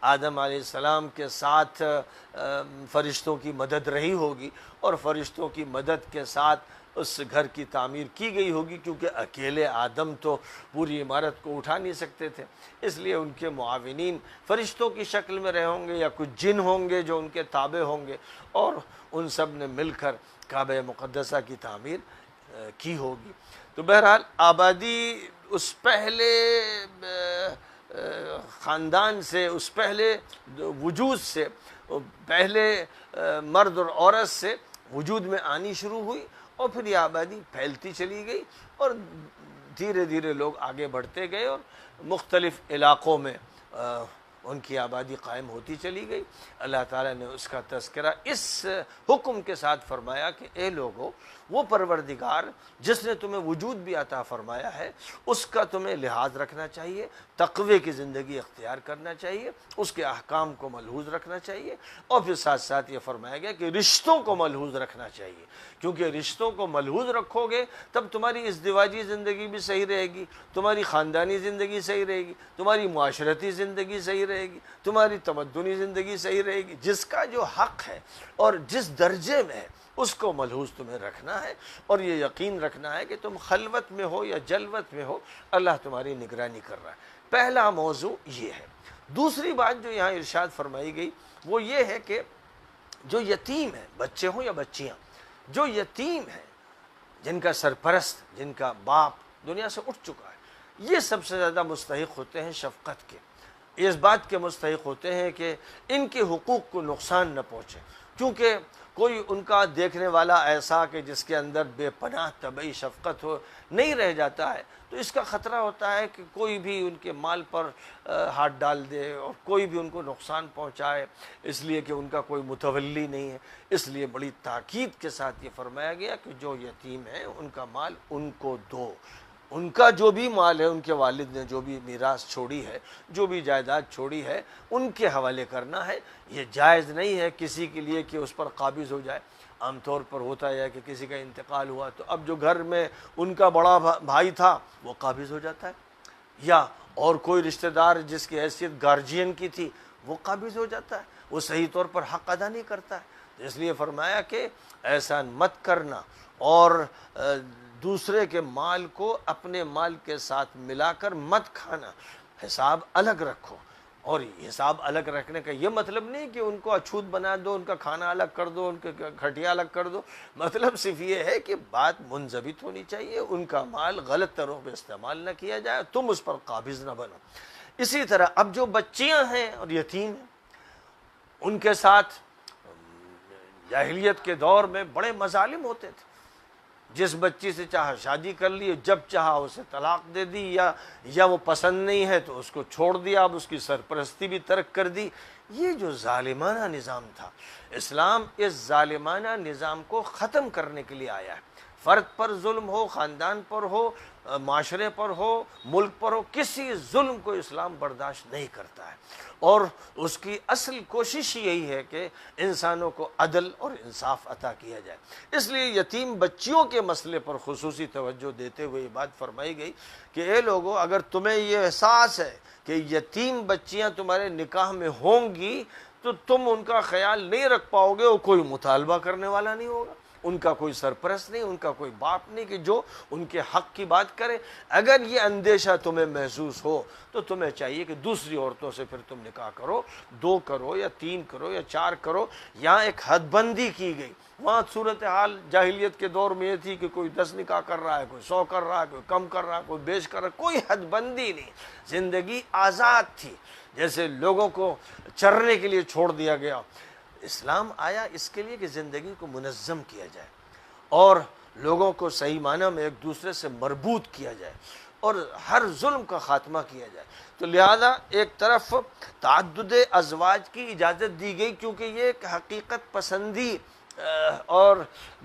آدم علیہ السلام کے ساتھ فرشتوں کی مدد رہی ہوگی، اور فرشتوں کی مدد کے ساتھ اس گھر کی تعمیر کی گئی ہوگی، کیونکہ اکیلے آدم تو پوری عمارت کو اٹھا نہیں سکتے تھے، اس لیے ان کے معاونین فرشتوں کی شکل میں رہے ہوں گے یا کچھ جن ہوں گے جو ان کے تابع ہوں گے، اور ان سب نے مل کر کعبہ مقدسہ کی تعمیر کی ہوگی۔ تو بہرحال آبادی اس پہلے خاندان سے، اس پہلے وجود سے، پہلے مرد اور عورت سے وجود میں آنی شروع ہوئی، اور پھر یہ آبادی پھیلتی چلی گئی، اور دھیرے دھیرے لوگ آگے بڑھتے گئے اور مختلف علاقوں میں ان کی آبادی قائم ہوتی چلی گئی۔ اللہ تعالیٰ نے اس کا تذکرہ اس حکم کے ساتھ فرمایا کہ اے لوگو، وہ پروردگار جس نے تمہیں وجود بھی عطا فرمایا ہے اس کا تمہیں لحاظ رکھنا چاہیے، تقوی کی زندگی اختیار کرنا چاہیے، اس کے احکام کو ملحوظ رکھنا چاہیے، اور پھر ساتھ ساتھ یہ فرمایا گیا کہ رشتوں کو ملحوظ رکھنا چاہیے، کیونکہ رشتوں کو ملحوظ رکھو گے تب تمہاری ازدواجی زندگی بھی صحیح رہے گی، تمہاری خاندانی زندگی صحیح رہے گی، تمہاری معاشرتی زندگی صحیح رہے گی، تمہاری تمدنی زندگی صحیح رہے گی۔ جس کا جو حق ہے اور جس درجے میں ہے اس کو ملحوظ تمہیں رکھنا ہے، اور یہ یقین رکھنا ہے کہ تم خلوت میں ہو یا جلوت میں ہو اللہ تمہاری نگرانی کر رہا ہے۔ پہلا موضوع یہ ہے۔ دوسری بات جو یہاں ارشاد فرمائی گئی وہ یہ ہے کہ جو یتیم ہیں، بچے ہوں یا بچیاں، جو یتیم ہیں، جن کا سرپرست، جن کا باپ دنیا سے اٹھ چکا ہے، یہ سب سے زیادہ مستحق ہوتے ہیں شفقت کے، اس بات کے مستحق ہوتے ہیں کہ ان کے حقوق کو نقصان نہ پہنچے، کیونکہ کوئی ان کا دیکھنے والا ایسا کہ جس کے اندر بے پناہ طبعی شفقت ہو نہیں رہ جاتا ہے تو اس کا خطرہ ہوتا ہے کہ کوئی بھی ان کے مال پر ہاتھ ڈال دے اور کوئی بھی ان کو نقصان پہنچائے، اس لیے کہ ان کا کوئی متولی نہیں ہے۔ اس لیے بڑی تاکید کے ساتھ یہ فرمایا گیا کہ جو یتیم ہیں ان کا مال ان کو دو، ان کا جو بھی مال ہے، ان کے والد نے جو بھی میراث چھوڑی ہے، جو بھی جائیداد چھوڑی ہے، ان کے حوالے کرنا ہے۔ یہ جائز نہیں ہے کسی کے لیے کہ اس پر قابض ہو جائے۔ عام طور پر ہوتا ہے کہ کسی کا انتقال ہوا تو اب جو گھر میں ان کا بڑا بھائی تھا وہ قابض ہو جاتا ہے، یا اور کوئی رشتہ دار جس کی حیثیت گارجین کی تھی وہ قابض ہو جاتا ہے، وہ صحیح طور پر حق ادا نہیں کرتا ہے۔ اس لیے فرمایا کہ احسان مت کرنا اور دوسرے کے مال کو اپنے مال کے ساتھ ملا کر مت کھانا، حساب الگ رکھو۔ اور حساب الگ رکھنے کا یہ مطلب نہیں کہ ان کو اچھوت بنا دو، ان کا کھانا الگ کر دو، ان کے کھٹیا الگ کر دو، مطلب صرف یہ ہے کہ بات منضبط ہونی چاہیے، ان کا مال غلط طرح پہ استعمال نہ کیا جائے، تم اس پر قابض نہ بنو۔ اسی طرح اب جو بچیاں ہیں اور یتیم ہیں، ان کے ساتھ جاہلیت کے دور میں بڑے مظالم ہوتے تھے۔ جس بچی سے چاہا شادی کر لی، جب چاہا اسے طلاق دے دی، یا وہ پسند نہیں ہے تو اس کو چھوڑ دیا، اب اس کی سرپرستی بھی ترک کر دی۔ یہ جو ظالمانہ نظام تھا، اسلام اس ظالمانہ نظام کو ختم کرنے کے لیے آیا ہے۔ فرد پر ظلم ہو، خاندان پر ہو، معاشرے پر ہو، ملک پر ہو، کسی ظلم کو اسلام برداشت نہیں کرتا ہے، اور اس کی اصل کوشش یہی ہے کہ انسانوں کو عدل اور انصاف عطا کیا جائے۔ اس لیے یتیم بچیوں کے مسئلے پر خصوصی توجہ دیتے ہوئے یہ بات فرمائی گئی کہ اے لوگو، اگر تمہیں یہ احساس ہے کہ یتیم بچیاں تمہارے نکاح میں ہوں گی تو تم ان کا خیال نہیں رکھ پاؤ گے، اور کوئی مطالبہ کرنے والا نہیں ہوگا، ان کا کوئی سرپرست نہیں، ان کا کوئی باپ نہیں کہ جو ان کے حق کی بات کرے۔ اگر یہ اندیشہ تمہیں محسوس ہو تو تمہیں چاہیے کہ دوسری عورتوں سے پھر تم نکاح کرو، 2 کرو یا 3 کرو یا 4 کرو۔ یہاں ایک حد بندی کی گئی۔ وہاں صورتحال جاہلیت کے دور میں یہ تھی کہ کوئی 10 نکاح کر رہا ہے، کوئی 100 کر رہا ہے، کوئی کم کر رہا ہے، کوئی بیش کر رہا ہے، کوئی حد بندی نہیں، زندگی آزاد تھی، جیسے لوگوں کو چرنے کے لیے چھوڑ دیا گیا۔ اسلام آیا اس کے لیے کہ زندگی کو منظم کیا جائے اور لوگوں کو صحیح معنی میں ایک دوسرے سے مربوط کیا جائے اور ہر ظلم کا خاتمہ کیا جائے۔ تو لہذا ایک طرف تعدد ازواج کی اجازت دی گئی کیونکہ یہ ایک حقیقت پسندی اور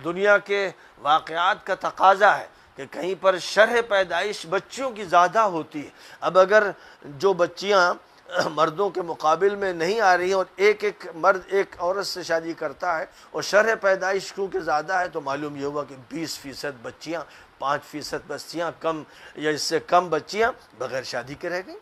دنیا کے واقعات کا تقاضا ہے کہ کہیں پر شرح پیدائش بچیوں کی زیادہ ہوتی ہے۔ اب اگر جو بچیاں مردوں کے مقابل میں نہیں آ رہی ہیں اور ایک مرد ایک عورت سے شادی کرتا ہے اور شرح پیدائش کیونکہ زیادہ ہے تو معلوم یہ ہوا کہ 20% بچیاں، 5% بچیاں کم یا اس سے کم بچیاں بغیر شادی کے رہ گئیں۔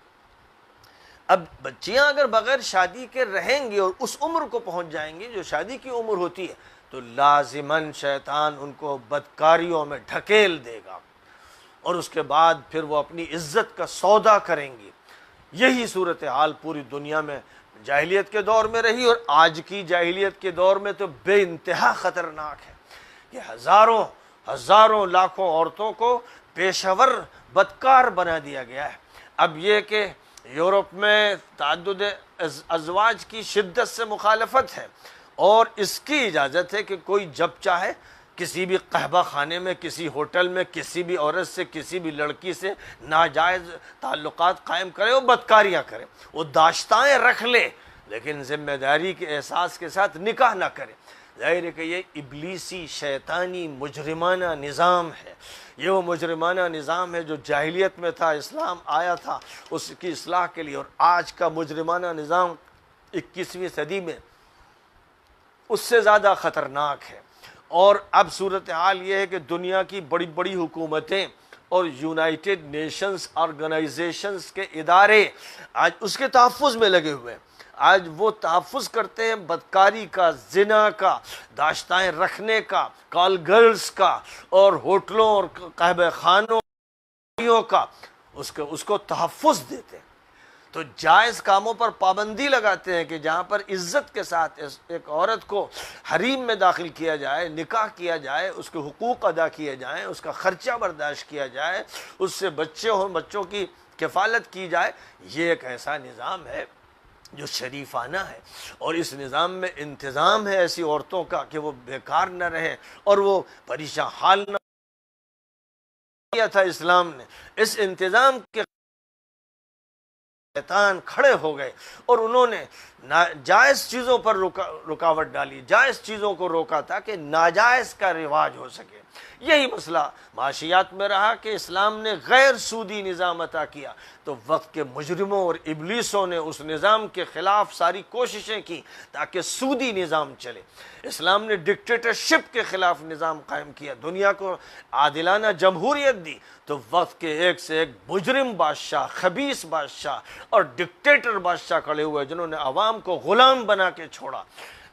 اب بچیاں اگر بغیر شادی کے رہیں گی اور اس عمر کو پہنچ جائیں گی جو شادی کی عمر ہوتی ہے تو لازماً شیطان ان کو بدکاریوں میں ڈھکیل دے گا اور اس کے بعد پھر وہ اپنی عزت کا سودا کریں گی۔ یہی صورتحال پوری دنیا میں جاہلیت کے دور میں رہی اور آج کی جاہلیت کے دور میں تو بے انتہا خطرناک ہے کہ ہزاروں لاکھوں عورتوں کو پیشہ ور بدکار بنا دیا گیا ہے۔ اب یہ کہ یورپ میں تعدد ازواج کی شدت سے مخالفت ہے اور اس کی اجازت ہے کہ کوئی جب چاہے کسی بھی قہوہ خانے میں، کسی ہوٹل میں، کسی بھی عورت سے، کسی بھی لڑکی سے ناجائز تعلقات قائم کرے، وہ بدکاریاں کرے، وہ داشتائیں رکھ لے، لیکن ذمہ داری کے احساس کے ساتھ نکاح نہ کرے۔ ظاہر ہے کہ یہ ابلیسی شیطانی مجرمانہ نظام ہے، یہ وہ مجرمانہ نظام ہے جو جاہلیت میں تھا، اسلام آیا تھا اس کی اصلاح کے لیے، اور آج کا مجرمانہ نظام 21ویں صدی میں اس سے زیادہ خطرناک ہے۔ اور اب صورتحال یہ ہے کہ دنیا کی بڑی بڑی حکومتیں اور یونائٹڈ نیشنز آرگنائزیشنز کے ادارے آج اس کے تحفظ میں لگے ہوئے ہیں۔ آج وہ تحفظ کرتے ہیں بدکاری کا، زنا کا، داشتائیں رکھنے کا، کال گرلز کا، اور ہوٹلوں اور قہوہ خانوں کا، اس کو تحفظ دیتے ہیں۔ تو جائز کاموں پر پابندی لگاتے ہیں کہ جہاں پر عزت کے ساتھ ایک عورت کو حریم میں داخل کیا جائے، نکاح کیا جائے، اس کے حقوق ادا کیے جائیں، اس کا خرچہ برداشت کیا جائے، اس سے بچے ہوں، بچوں کی کفالت کی جائے، یہ ایک ایسا نظام ہے جو شریفانہ ہے، اور اس نظام میں انتظام ہے ایسی عورتوں کا کہ وہ بیکار نہ رہیں اور وہ پریشان حال نہ کیا تھا اسلام نے۔ اس انتظام کے شیطان کھڑے ہو گئے اور انہوں نے ناجائز چیزوں پر رکاوٹ ڈالی، جائز چیزوں کو روکا تھا کہ ناجائز کا رواج ہو سکے۔ یہی مسئلہ معاشیات میں رہا کہ اسلام نے غیر سودی نظام عطا کیا، تو وقت کے مجرموں اور ابلیسوں نے اس نظام کے خلاف ساری کوششیں کی تاکہ سودی نظام چلے۔ اسلام نے ڈکٹیٹرشپ کے خلاف نظام قائم کیا، دنیا کو عادلانہ جمہوریت دی، تو وقت کے ایک سے ایک مجرم بادشاہ، خبیث بادشاہ اور ڈکٹیٹر بادشاہ کھڑے ہوئے جنہوں نے عوام کو غلام بنا کے چھوڑا۔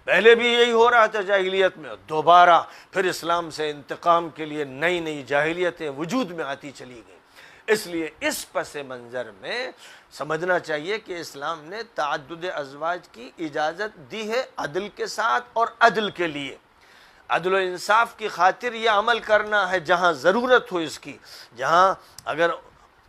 پہلے بھی یہی ہو رہا تھا جاہلیت میں، دوبارہ پھر اسلام سے انتقام کے لیے نئی نئی جاہلیتیں وجود میں آتی چلی گئیں۔ اس لیے اس پس منظر میں سمجھنا چاہیے کہ اسلام نے تعدد ازواج کی اجازت دی ہے عدل کے ساتھ اور عدل کے لیے۔ عدل و انصاف کی خاطر یہ عمل کرنا ہے جہاں ضرورت ہو اس کی، جہاں اگر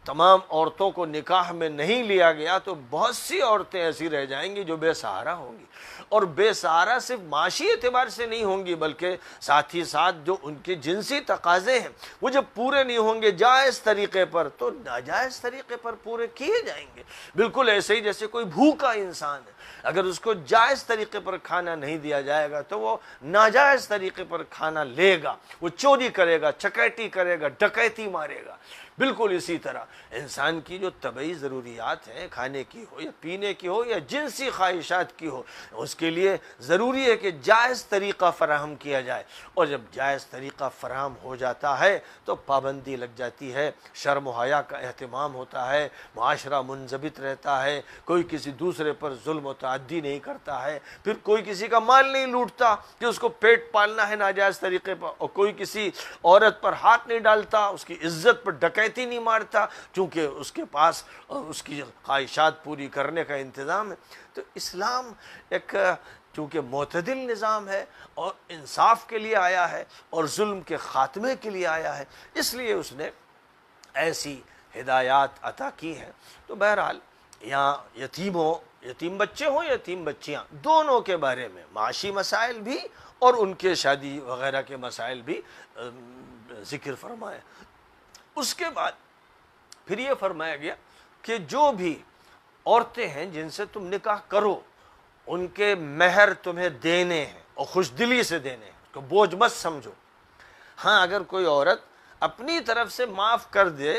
تمام عورتوں کو نکاح میں نہیں لیا گیا تو بہت سی عورتیں ایسی رہ جائیں گی جو بے سہارا ہوں گی، اور بے سہارا صرف معاشی اعتبار سے نہیں ہوں گی بلکہ ساتھ ہی ساتھ جو ان کے جنسی تقاضے ہیں وہ جب پورے نہیں ہوں گے جائز طریقے پر تو ناجائز طریقے پر پورے کیے جائیں گے۔ بالکل ایسے ہی جیسے کوئی بھوکا انسان ہے، اگر اس کو جائز طریقے پر کھانا نہیں دیا جائے گا تو وہ ناجائز طریقے پر کھانا لے گا، وہ چوری کرے گا، چکیتی کرے گا، ڈکیتی مارے گا۔ بالکل اسی طرح انسان کی جو طبعی ضروریات ہیں، کھانے کی ہو یا پینے کی ہو یا جنسی خواہشات کی ہو، اس کے لیے ضروری ہے کہ جائز طریقہ فراہم کیا جائے، اور جب جائز طریقہ فراہم ہو جاتا ہے تو پابندی لگ جاتی ہے، شرم و حیا کا اہتمام ہوتا ہے، معاشرہ منضبط رہتا ہے، کوئی کسی دوسرے پر ظلم و تعدی نہیں کرتا ہے، پھر کوئی کسی کا مال نہیں لوٹتا کہ اس کو پیٹ پالنا ہے ناجائز طریقے پر، اور کوئی کسی عورت پر ہاتھ نہیں ڈالتا، اس کی عزت پر ڈکیتی نہیں مارتا چونکہ اس کے پاس اس کی خواہشات پوری کرنے کا انتظام ہے۔ تو اسلام ایک چونکہ معتدل نظام ہے اور انصاف کے لیے آیا ہے اور ظلم کے خاتمے کے لیے آیا ہے، اس لیے اس نے ایسی ہدایات عطا کی ہیں۔ تو بہرحال یہاں یتیم بچے ہوں، یتیم بچیاں، دونوں کے بارے میں معاشی مسائل بھی اور ان کے شادی وغیرہ کے مسائل بھی ذکر فرمائے۔ اس کے بعد پھر یہ فرمایا گیا کہ جو بھی عورتیں ہیں جن سے تم نکاح کرو ان کے مہر تمہیں دینے ہیں اور خوش دلی سے دینے ہیں، تو بوجھ مت سمجھو۔ ہاں اگر کوئی عورت اپنی طرف سے معاف کر دے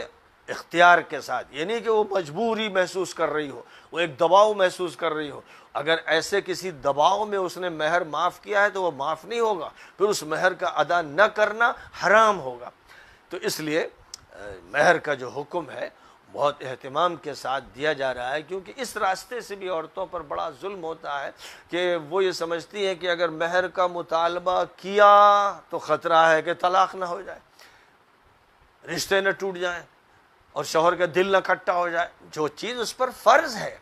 اختیار کے ساتھ، یعنی کہ وہ مجبوری محسوس کر رہی ہو، وہ ایک دباؤ محسوس کر رہی ہو، اگر ایسے کسی دباؤ میں اس نے مہر معاف کیا ہے تو وہ معاف نہیں ہوگا، پھر اس مہر کا ادا نہ کرنا حرام ہوگا۔ تو اس لیے مہر کا جو حکم ہے بہت اہتمام کے ساتھ دیا جا رہا ہے، کیونکہ اس راستے سے بھی عورتوں پر بڑا ظلم ہوتا ہے کہ وہ یہ سمجھتی ہیں کہ اگر مہر کا مطالبہ کیا تو خطرہ ہے کہ طلاق نہ ہو جائے، رشتے نہ ٹوٹ جائیں اور شوہر کا دل نہ کھٹا ہو جائے۔ جو چیز اس پر فرض ہے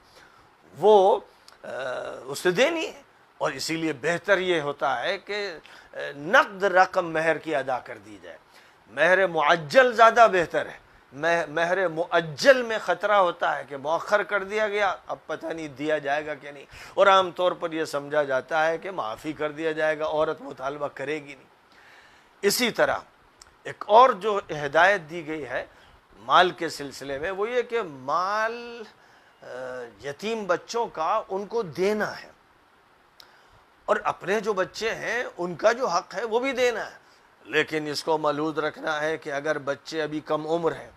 وہ اسے دینی ہے، اور اسی لیے بہتر یہ ہوتا ہے کہ نقد رقم مہر کی ادا کر دی جائے۔ مہر معجل زیادہ بہتر ہے، مہر معجل میں خطرہ ہوتا ہے کہ مؤخر کر دیا گیا، اب پتہ نہیں دیا جائے گا کہ نہیں، اور عام طور پر یہ سمجھا جاتا ہے کہ معافی کر دیا جائے گا، عورت مطالبہ کرے گی نہیں۔ اسی طرح ایک اور جو ہدایت دی گئی ہے مال کے سلسلے میں، وہ یہ کہ مال یتیم بچوں کا ان کو دینا ہے، اور اپنے جو بچے ہیں ان کا جو حق ہے وہ بھی دینا ہے، لیکن اس کو ملحوظ رکھنا ہے کہ اگر بچے ابھی کم عمر ہیں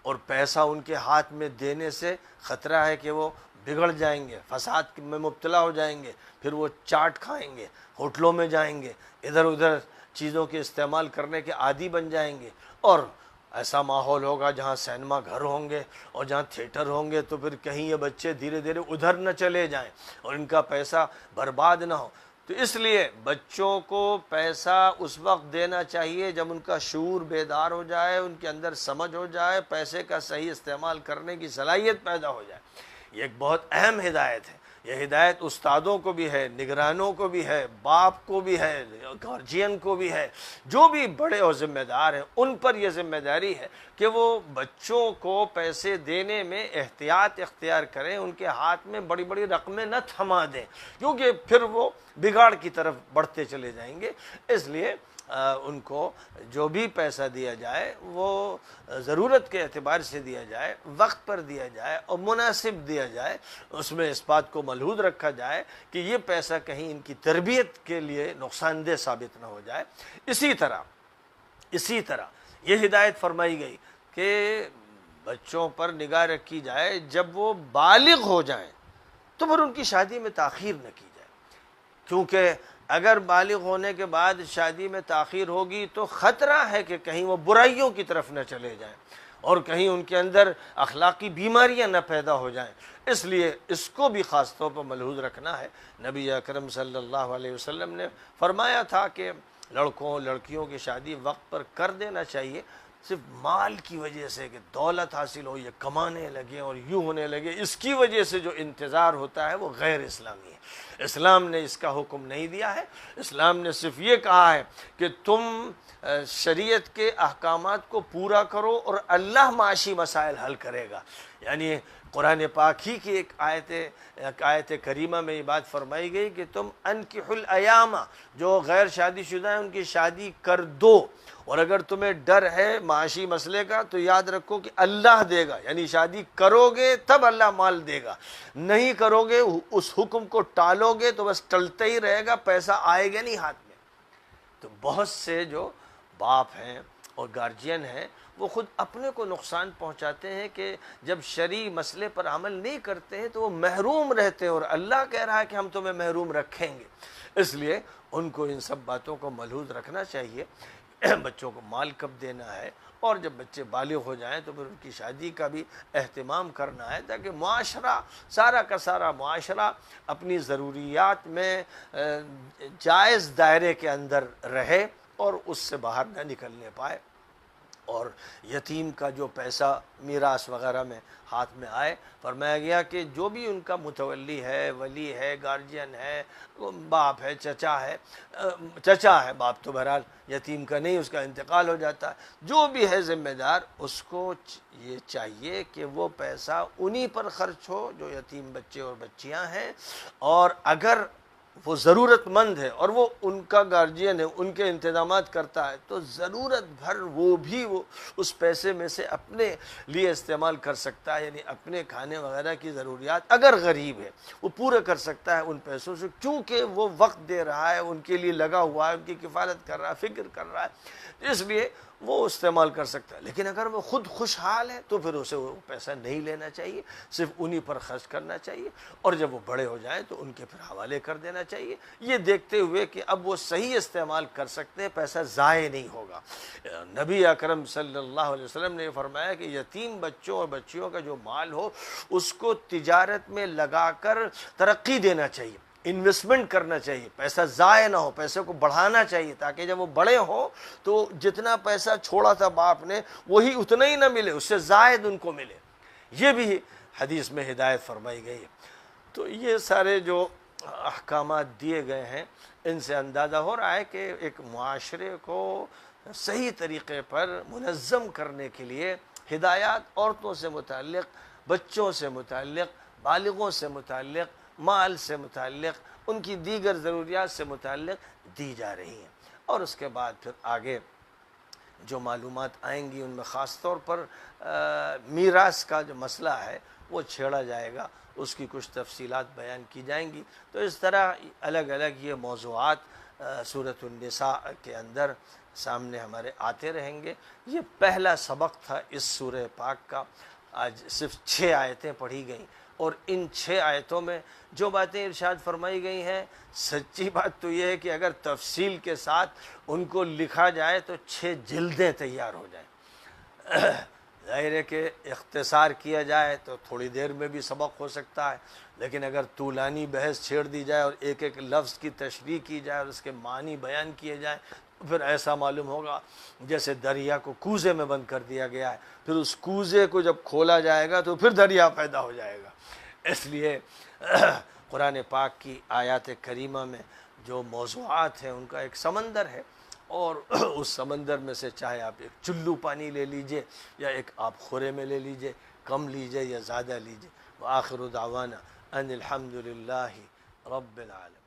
اور پیسہ ان کے ہاتھ میں دینے سے خطرہ ہے کہ وہ بگڑ جائیں گے، فساد میں مبتلا ہو جائیں گے، پھر وہ چاٹ کھائیں گے، ہوٹلوں میں جائیں گے، ادھر ادھر چیزوں کے استعمال کرنے کے عادی بن جائیں گے، اور ایسا ماحول ہوگا جہاں سینما گھر ہوں گے اور جہاں تھیٹر ہوں گے، تو پھر کہیں یہ بچے دھیرے دھیرے ادھر نہ چلے جائیں اور ان کا پیسہ برباد نہ ہو۔ تو اس لیے بچوں کو پیسہ اس وقت دینا چاہیے جب ان کا شعور بیدار ہو جائے، ان کے اندر سمجھ ہو جائے، پیسے کا صحیح استعمال کرنے کی صلاحیت پیدا ہو جائے۔ یہ ایک بہت اہم ہدایت ہے، یہ ہدایت استادوں کو بھی ہے، نگرانوں کو بھی ہے، باپ کو بھی ہے، گارجین کو بھی ہے، جو بھی بڑے اور ذمہ دار ہیں ان پر یہ ذمہ داری ہے کہ وہ بچوں کو پیسے دینے میں احتیاط اختیار کریں، ان کے ہاتھ میں بڑی بڑی رقمیں نہ تھما دیں، کیونکہ پھر وہ بگاڑ کی طرف بڑھتے چلے جائیں گے۔ اس لیے ان کو جو بھی پیسہ دیا جائے وہ ضرورت کے اعتبار سے دیا جائے، وقت پر دیا جائے اور مناسب دیا جائے، اس میں اس بات کو ملحوظ رکھا جائے کہ یہ پیسہ کہیں ان کی تربیت کے لیے نقصان دہ ثابت نہ ہو جائے۔ اسی طرح یہ ہدایت فرمائی گئی کہ بچوں پر نگاہ رکھی جائے، جب وہ بالغ ہو جائیں تو پھر ان کی شادی میں تاخیر نہ کی جائے، کیونکہ اگر بالغ ہونے کے بعد شادی میں تاخیر ہوگی تو خطرہ ہے کہ کہیں وہ برائیوں کی طرف نہ چلے جائیں اور کہیں ان کے اندر اخلاقی بیماریاں نہ پیدا ہو جائیں۔ اس لیے اس کو بھی خاص طور پر ملحوظ رکھنا ہے۔ نبی اکرم صلی اللہ علیہ وسلم نے فرمایا تھا کہ لڑکوں لڑکیوں کی شادی وقت پر کر دینا چاہیے، صرف مال کی وجہ سے کہ دولت حاصل ہو، یہ کمانے لگے اور یوں ہونے لگے، اس کی وجہ سے جو انتظار ہوتا ہے وہ غیر اسلامی ہے۔ اسلام نے اس کا حکم نہیں دیا ہے، اسلام نے صرف یہ کہا ہے کہ تم شریعت کے احکامات کو پورا کرو اور اللہ معاشی مسائل حل کرے گا۔ یعنی قرآن پاک ہی کی ایک آیت کریمہ میں یہ بات فرمائی گئی کہ تم انکحوا الایام، جو غیر شادی شدہ ہیں ان کی شادی کر دو، اور اگر تمہیں ڈر ہے معاشی مسئلے کا تو یاد رکھو کہ اللہ دے گا، یعنی شادی کرو گے تب اللہ مال دے گا، نہیں کرو گے اس حکم کو ٹالو گے تو بس ٹلتا ہی رہے گا، پیسہ آئے گا نہیں ہاتھ میں۔ تو بہت سے جو باپ ہیں اور گارجین ہیں وہ خود اپنے کو نقصان پہنچاتے ہیں کہ جب شرعی مسئلے پر عمل نہیں کرتے ہیں تو وہ محروم رہتے ہیں، اور اللہ کہہ رہا ہے کہ ہم تمہیں محروم رکھیں گے۔ اس لیے ان کو ان سب باتوں کو ملحوظ رکھنا چاہیے۔ بچوں کو مال کب دینا ہے، اور جب بچے بالغ ہو جائیں تو پھر ان کی شادی کا بھی اہتمام کرنا ہے، تاکہ معاشرہ سارا کا سارا معاشرہ اپنی ضروریات میں جائز دائرے کے اندر رہے اور اس سے باہر نہ نکلنے پائے۔ اور یتیم کا جو پیسہ میراث وغیرہ میں ہاتھ میں آئے، فرمایا گیا کہ جو بھی ان کا متولی ہے، ولی ہے، گارجین ہے، باپ ہے، چچا ہے، باپ تو بہرحال یتیم کا نہیں، اس کا انتقال ہو جاتا ہے، جو بھی ہے ذمہ دار، اس کو یہ چاہیے کہ وہ پیسہ انہی پر خرچ ہو جو یتیم بچے اور بچیاں ہیں، اور اگر وہ ضرورت مند ہے اور وہ ان کا گارجین ہے، ان کے انتظامات کرتا ہے، تو ضرورت بھر وہ بھی اس پیسے میں سے اپنے لیے استعمال کر سکتا ہے، یعنی اپنے کھانے وغیرہ کی ضروریات اگر غریب ہے وہ پورا کر سکتا ہے ان پیسوں سے، کیونکہ وہ وقت دے رہا ہے، ان کے لیے لگا ہوا ہے، ان کی کفالت کر رہا ہے، فکر کر رہا ہے، اس لیے وہ استعمال کر سکتا ہے۔ لیکن اگر وہ خود خوشحال ہے تو پھر اسے وہ پیسہ نہیں لینا چاہیے، صرف انہی پر خرچ کرنا چاہیے، اور جب وہ بڑے ہو جائیں تو ان کے پھر حوالے کر دینا چاہیے، یہ دیکھتے ہوئے کہ اب وہ صحیح استعمال کر سکتے ہیں، پیسہ ضائع نہیں ہوگا۔ نبی اکرم صلی اللہ علیہ وسلم نے فرمایا کہ یتیم بچوں اور بچیوں کا جو مال ہو اس کو تجارت میں لگا کر ترقی دینا چاہیے، انویسٹمنٹ کرنا چاہیے، پیسہ ضائع نہ ہو، پیسے کو بڑھانا چاہیے، تاکہ جب وہ بڑے ہوں تو جتنا پیسہ چھوڑا تھا باپ نے وہی اتنا ہی نہ ملے، اس سے زائد ان کو ملے۔ یہ بھی حدیث میں ہدایت فرمائی گئی ہے۔ تو یہ سارے جو احکامات دیے گئے ہیں ان سے اندازہ ہو رہا ہے کہ ایک معاشرے کو صحیح طریقے پر منظم کرنے کے لیے ہدایات عورتوں سے متعلق، بچوں سے متعلق، بالغوں سے متعلق، مال سے متعلق، ان کی دیگر ضروریات سے متعلق دی جا رہی ہیں، اور اس کے بعد پھر آگے جو معلومات آئیں گی ان میں خاص طور پر میراث کا جو مسئلہ ہے وہ چھیڑا جائے گا، اس کی کچھ تفصیلات بیان کی جائیں گی۔ تو اس طرح الگ الگ یہ موضوعات سورۃ النساء کے اندر سامنے ہمارے آتے رہیں گے۔ یہ پہلا سبق تھا اس سورہ پاک کا۔ آج صرف 6 آیتیں پڑھی گئیں، اور ان 6 آیتوں میں جو باتیں ارشاد فرمائی گئی ہیں، سچی بات تو یہ ہے کہ اگر تفصیل کے ساتھ ان کو لکھا جائے تو 6 جلدیں تیار ہو جائیں۔ ظاہر ہے کہ اختصار کیا جائے تو تھوڑی دیر میں بھی سبق ہو سکتا ہے، لیکن اگر طولانی بحث چھیڑ دی جائے اور ایک ایک لفظ کی تشریح کی جائے اور اس کے معنی بیان کیے جائیں تو پھر ایسا معلوم ہوگا جیسے دریا کو کوزے میں بند کر دیا گیا ہے، پھر اس کوزے کو جب کھولا جائے گا تو پھر دریا پیدا ہو جائے گا۔ اس لیے قرآن پاک کی آیات کریمہ میں جو موضوعات ہیں ان کا ایک سمندر ہے، اور اس سمندر میں سے چاہے آپ ایک چلو پانی لے لیجئے یا ایک آپ خورے میں لے لیجئے، کم لیجئے یا زیادہ لیجئے۔ وآخر دعوانا ان الحمد للہ رب العالمین۔